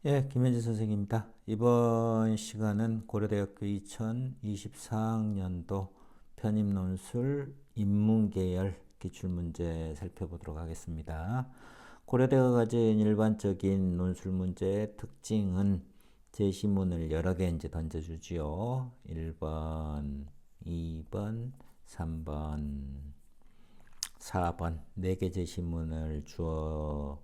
예, 김현지 선생님입니다. 이번 시간은 고려대학교 2024학년도 편입논술 인문계열 기출문제 살펴보도록 하겠습니다. 고려대가 가진 일반적인 논술 문제의 특징은 제시문을 여러 개 이제 던져주지요. 1번, 2번, 3번, 4번 4개 제시문을 주고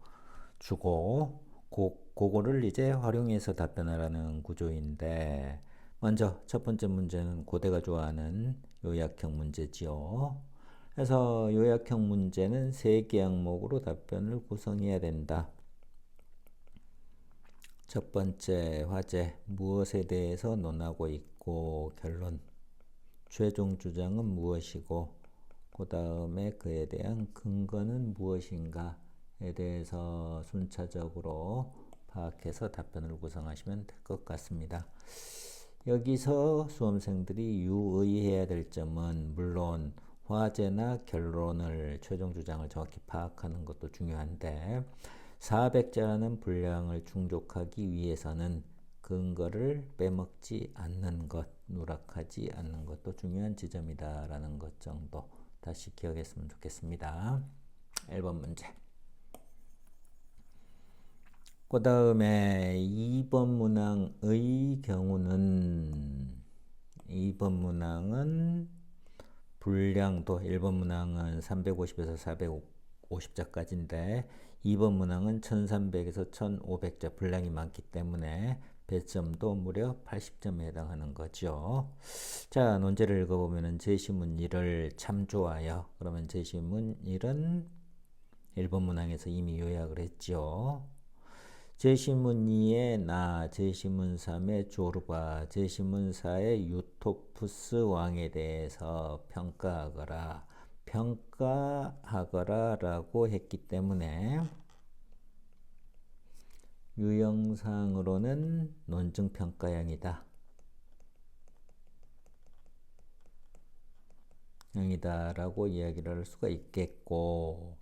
그거를 이제 활용해서 답변하라는 구조인데, 먼저 첫 번째 문제는 고대가 좋아하는 요약형 문제지요. 그래서 요약형 문제는 3개 항목으로 답변을 구성해야 된다. 첫 번째 화제, 무엇에 대해서 논하고 있고, 결론, 최종 주장은 무엇이고, 그 다음에 그에 대한 근거는 무엇인가에 대해서 순차적으로 파악해서 답변을 구성하시면 될 것 같습니다. 여기서 수험생들이 유의해야 될 점은, 물론 화제나 결론을, 최종 주장을 정확히 파악하는 것도 중요한데, 400자라는 분량을 충족하기 위해서는 근거를 빼먹지 않는 것, 누락하지 않는 것도 중요한 지점이다라는 것 정도 다시 기억했으면 좋겠습니다. 1번 문제. 그 다음에 2번 문항의 경우는, 2번 문항은 분량도 1번 문항은 350에서 450자까지인데 2번 문항은 1300에서 1500자 분량이 많기 때문에 배점도 무려 80점에 해당하는 거죠. 자, 논제를 읽어보면 제시문 1을 참조하여, 그러면 제시문 1은 1번 문항에서 이미 요약을 했죠. 제시문 2의 나, 제시문 3의 조르바, 제시문 4의 유토푸스 왕에 대해서 평가하거라 라고 했기 때문에 유형상으로는 논증평가형이다. 라고 이야기를 할 수가 있겠고,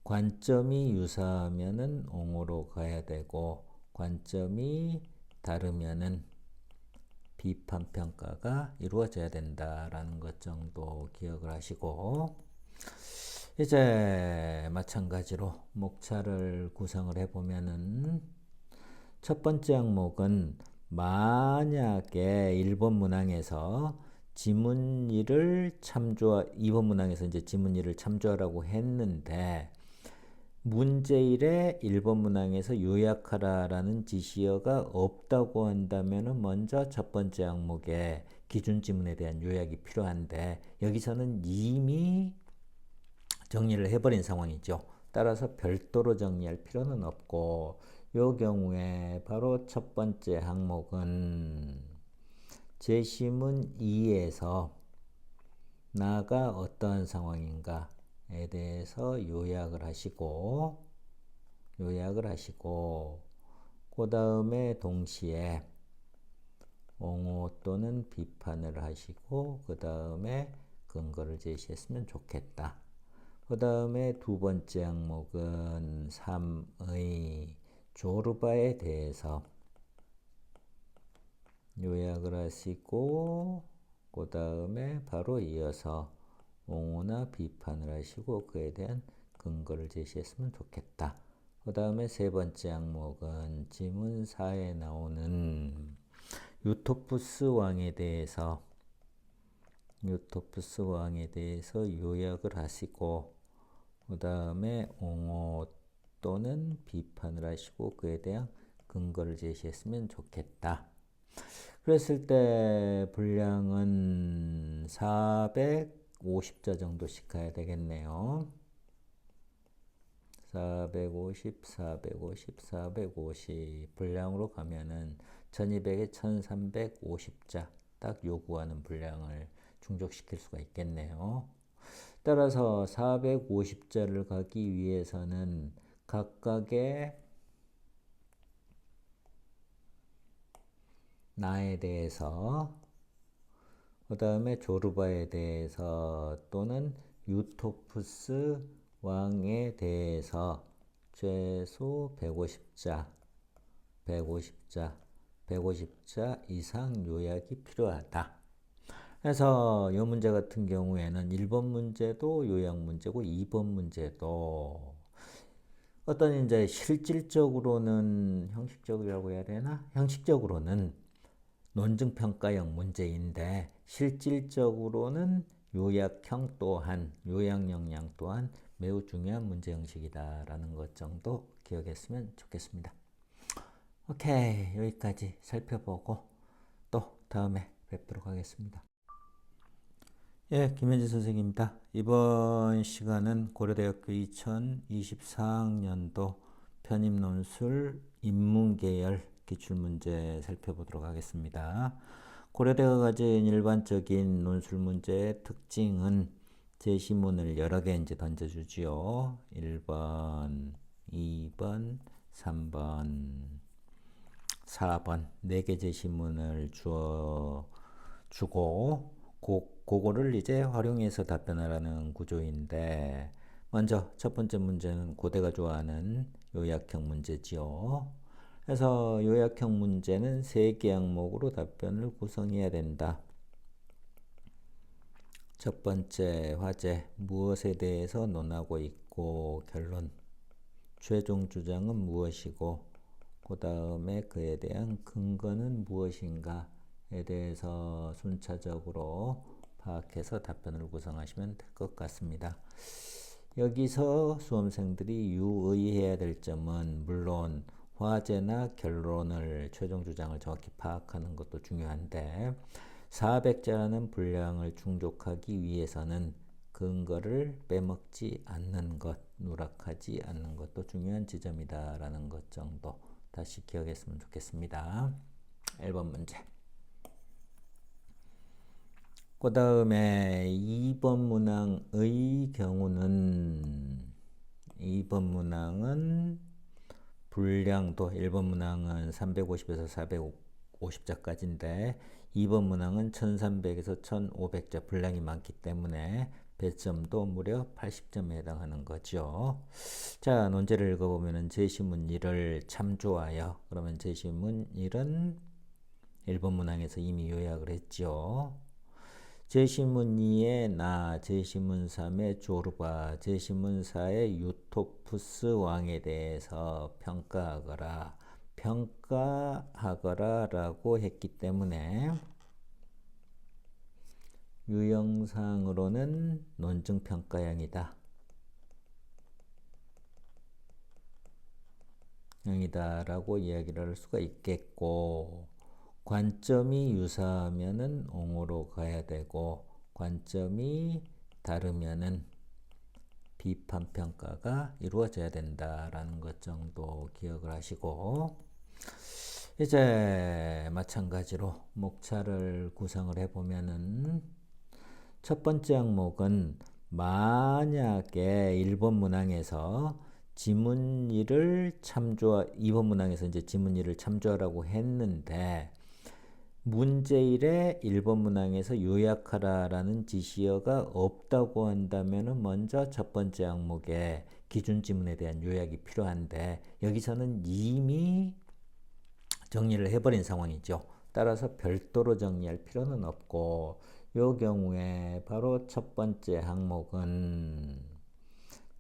관점이 유사하면은 옹호로 가야 되고, 관점이 다르면은 비판평가가 이루어져야 된다라는 것 정도 기억을 하시고, 이제 마찬가지로 목차를 구성을 해보면은, 첫 번째 항목은 만약에 1번 문항에서 지문 1을 2번 문항에서 이제 지문 1을 참조하라고 했는데, 문제 1에 1번 문항에서 요약하라라는 지시어가 없다고 한다면 먼저 첫 번째 항목에 기준 지문에 대한 요약이 필요한데, 여기서는 이미 정리를 해버린 상황이죠. 따라서 별도로 정리할 필요는 없고, 이 경우에 바로 첫 번째 항목은 제시문 2에서 나가 어떠한 상황인가에 대해서 요약을 하시고, 그 다음에 동시에 옹호 또는 비판을 하시고, 그 다음에 근거를 제시했으면 좋겠다. 그 다음에 두 번째 항목은 3의 조르바에 대해서 요약을 하시고, 그 다음에 바로 이어서 옹호나 비판을 하시고 그에 대한 근거를 제시했으면 좋겠다. 그 다음에 세 번째 항목은 지문 4에 나오는 유토푸스 왕에 대해서 요약을 하시고, 그 다음에 옹호 또는 비판을 하시고 그에 대한 근거를 제시했으면 좋겠다. 그랬을 때 분량은 450자 정도씩 가야 되겠네요. 450 분량으로 가면은 1200에 1350자 딱 요구하는 분량을 충족시킬 수가 있겠네요. 따라서 450자를 가기 위해서는 각각의 나에 대해서, 그 다음에 조르바에 대해서 또는 유토푸스 왕에 대해서 최소 150자 150자, 150자 이상 요약이 필요하다. 그래서 이 문제 같은 경우에는 1번 문제도 요약 문제고 2번 문제도 어떤 이제 실질적으로는 형식적이라고 해야 되나? 형식적으로는 논증평가형 문제인데 실질적으로는 요약형 또한 요약 역량 또한 매우 중요한 문제 형식이다라는 것 정도 기억했으면 좋겠습니다. 오케이, 여기까지 살펴보고 또 다음에 뵙도록 하겠습니다. 예, 김현지 선생님입니다. 이번 시간은 고려대학교 2024학년도 편입논술 인문계열 기출문제 살펴보도록 하겠습니다. 고려대가 가진 일반적인 논술 문제의 특징은 제시문을 여러 개 이제 던져주지요. 1번, 2번, 3번, 4번 4개 제시문을 주고 그거를 이제 활용해서 답변하라는 구조인데 먼저 첫 번째 문제는 고대가 좋아하는 요약형 문제지요. 그래서 요약형 문제는 3개 항목으로 답변을 구성해야 된다. 첫 번째 화제 무엇에 대해서 논하고 있고 결론 최종 주장은 무엇이고 그 다음에 그에 대한 근거는 무엇인가에 대해서 순차적으로 파악해서 답변을 구성하시면 될 것 같습니다. 여기서 수험생들이 유의해야 될 점은 물론 화제나 결론을 최종 주장을 정확히 파악하는 것도 중요한데 400자라는 분량을 충족하기 위해서는 근거를 빼먹지 않는 것, 누락하지 않는 것도 중요한 지점이다라는 것 정도 다시 기억했으면 좋겠습니다. 1번 문제. 그 다음에 2번 문항의 경우는 2번 문항은 분량도 1번 문항은 350에서 450자까지인데 2번 문항은 1300에서 1500자 분량이 많기 때문에 배점도 무려 80점에 해당하는 거죠. 자, 논제를 읽어보면 제시문 1을 참조하여 그러면 제시문 1은 1번 문항에서 이미 요약을 했죠. 제시문 2의 나, 제시문 3의 조르바, 제시문 4의 유토푸스 왕에 대해서 평가하거라 라고 했기 때문에 유형상으로는 논증평가형이다. 라고 이야기를 할 수가 있겠고 관점이 유사하면은 옹호로 가야 되고 관점이 다르면은 비판평가가 이루어져야 된다라는 것 정도 기억을 하시고 이제 마찬가지로 목차를 구성을 해보면은 첫 번째 항목은 만약에 1번 문항에서 지문 1을 2번 문항에서 이제 지문 1을 참조하라고 했는데 문제 1에 1번 문항에서 요약하라라는 지시어가 없다고 한다면 먼저 첫 번째 항목에 기준 지문에 대한 요약이 필요한데 여기서는 이미 정리를 해버린 상황이죠. 따라서 별도로 정리할 필요는 없고 이 경우에 바로 첫 번째 항목은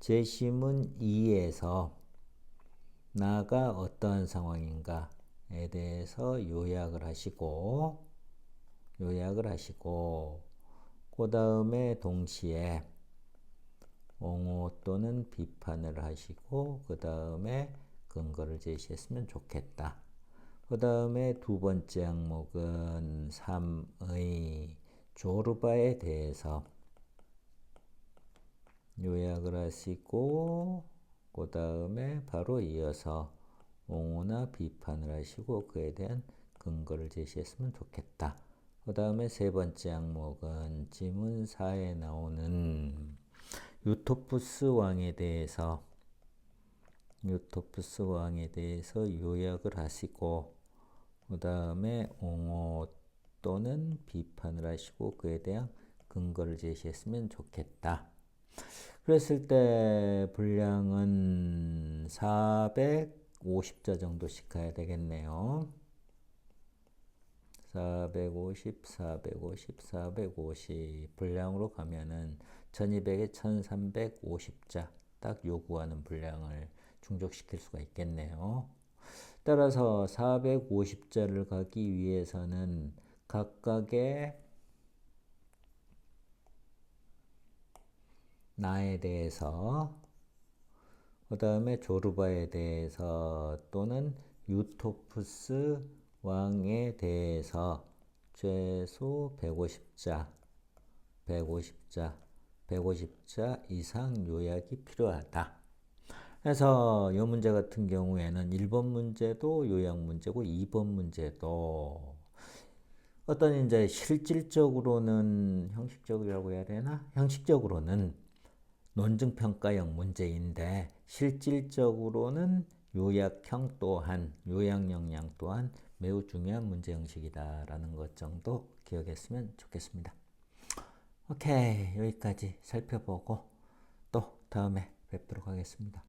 제시문 2에서 나가 어떠한 상황인가에 대해서 요약을 하시고 그 다음에 동시에 옹호 또는 비판을 하시고 그 다음에 근거를 제시했으면 좋겠다. 그 다음에 두 번째 항목은 3의 조르바에 대해서 요약을 하시고 그 다음에 바로 이어서 옹호나 비판을 하시고 그에 대한 근거를 제시했으면 좋겠다. 그 다음에 세 번째 항목은 지문 4에 나오는 유토푸스 왕에 대해서 요약을 하시고 그 다음에 옹호 또는 비판을 하시고 그에 대한 근거를 제시했으면 좋겠다. 그랬을 때 분량은 400 450자 정도씩 가야 되겠네요. 450, 450, 450 분량으로 가면은 1200에 1350자 딱 요구하는 분량을 충족시킬 수가 있겠네요. 따라서 450자를 가기 위해서는 각각의 나에 대해서, 그 다음에 조르바에 대해서 또는 유토프스 왕에 대해서 최소 150자, 150자, 150자 이상 요약이 필요하다. 그래서 이 문제 같은 경우에는 1번 문제도 요약 문제고 2번 문제도 어떤 이제 실질적으로는 형식적이라고 해야 되나? 형식적으로는 논증평가형 문제인데 실질적으로는 요약형 또한 요약 역량 또한 매우 중요한 문제 형식이다라는 것 정도 기억했으면 좋겠습니다. 오케이, 여기까지 살펴보고 또 다음에 뵙도록 하겠습니다.